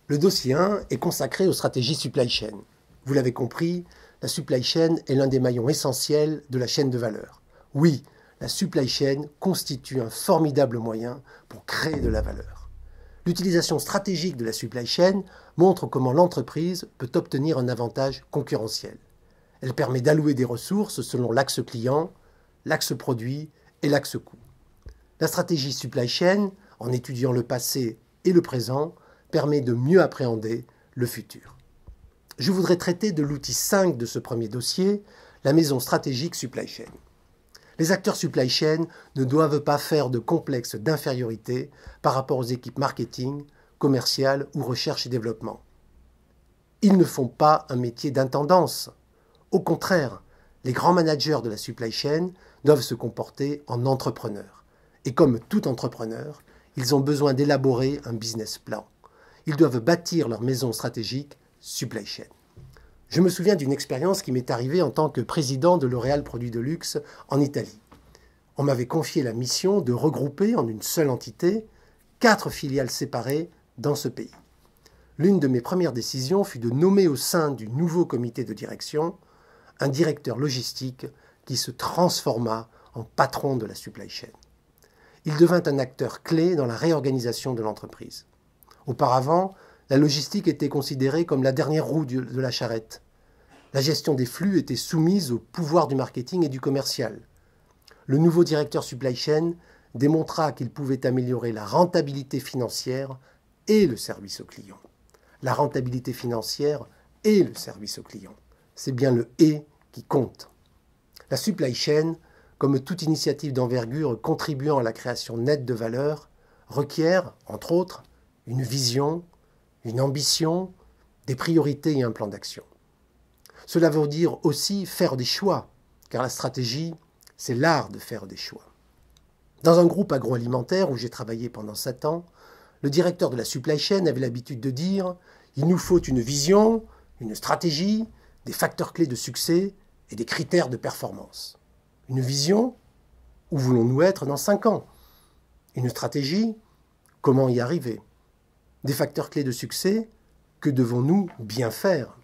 Le dossier 1 est consacré aux stratégies supply chain. Vous l'avez compris, la supply chain est l'un des maillons essentiels de la chaîne de valeur. Oui, la supply chain constitue un formidable moyen pour créer de la valeur. L'utilisation stratégique de la supply chain montre comment l'entreprise peut obtenir un avantage concurrentiel. Elle permet d'allouer des ressources selon l'axe client, l'axe produit et l'axe coût. La stratégie supply chain, en étudiant le passé et le présent, permet de mieux appréhender le futur. Je voudrais traiter de l'outil 5 de ce premier dossier, la maison stratégique supply chain. Les acteurs supply chain ne doivent pas faire de complexe d'infériorité par rapport aux équipes marketing, commerciales ou recherche et développement. Ils ne font pas un métier d'intendance. Au contraire, les grands managers de la supply chain doivent se comporter en entrepreneurs. Et comme tout entrepreneur, ils ont besoin d'élaborer un business plan. Ils doivent bâtir leur maison stratégique supply chain. Je me souviens d'une expérience qui m'est arrivée en tant que président de L'Oréal Produits de Luxe en Italie. On m'avait confié la mission de regrouper en une seule entité 4 filiales séparées dans ce pays. L'une de mes premières décisions fut de nommer au sein du nouveau comité de direction un directeur logistique qui se transforma en patron de la supply chain. Il devint un acteur clé dans la réorganisation de l'entreprise. Auparavant, la logistique était considérée comme la dernière roue de la charrette. La gestion des flux était soumise au pouvoir du marketing et du commercial. Le nouveau directeur supply chain démontra qu'il pouvait améliorer la rentabilité financière et le service au client. La rentabilité financière et le service au client. C'est bien le « et » qui compte. La supply chain, comme toute initiative d'envergure contribuant à la création nette de valeur, requiert, entre autres, une vision, une ambition, des priorités et un plan d'action. Cela veut dire aussi faire des choix, car la stratégie, c'est l'art de faire des choix. Dans un groupe agroalimentaire où j'ai travaillé pendant 7 ans, le directeur de la supply chain avait l'habitude de dire « Il nous faut une vision, une stratégie, des facteurs clés de succès et des critères de performance. Une vision, où voulons-nous être dans 5 ans? Une stratégie, comment y arriver? Des facteurs clés de succès, que devons-nous bien faire?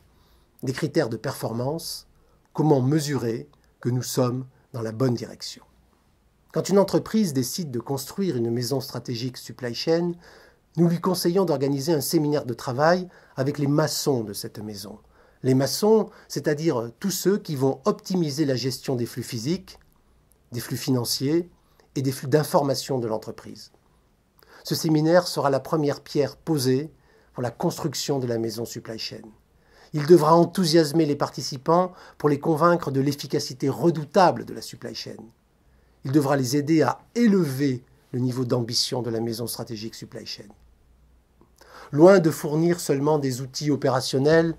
Des critères de performance, comment mesurer que nous sommes dans la bonne direction? Quand une entreprise décide de construire une maison stratégique supply chain, nous lui conseillons d'organiser un séminaire de travail avec les maçons de cette maison. Les maçons, c'est-à-dire tous ceux qui vont optimiser la gestion des flux physiques, des flux financiers et des flux d'information de l'entreprise. Ce séminaire sera la première pierre posée pour la construction de la maison supply chain. Il devra enthousiasmer les participants pour les convaincre de l'efficacité redoutable de la supply chain. Il devra les aider à élever le niveau d'ambition de la maison stratégique supply chain. Loin de fournir seulement des outils opérationnels,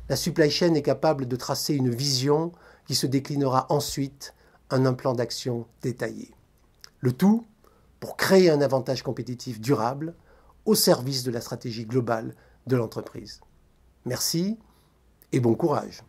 la supply chain est capable de tracer une vision qui se déclinera ensuite en un plan d'action détaillé. Le tout pour créer un avantage compétitif durable au service de la stratégie globale de l'entreprise. Merci et bon courage.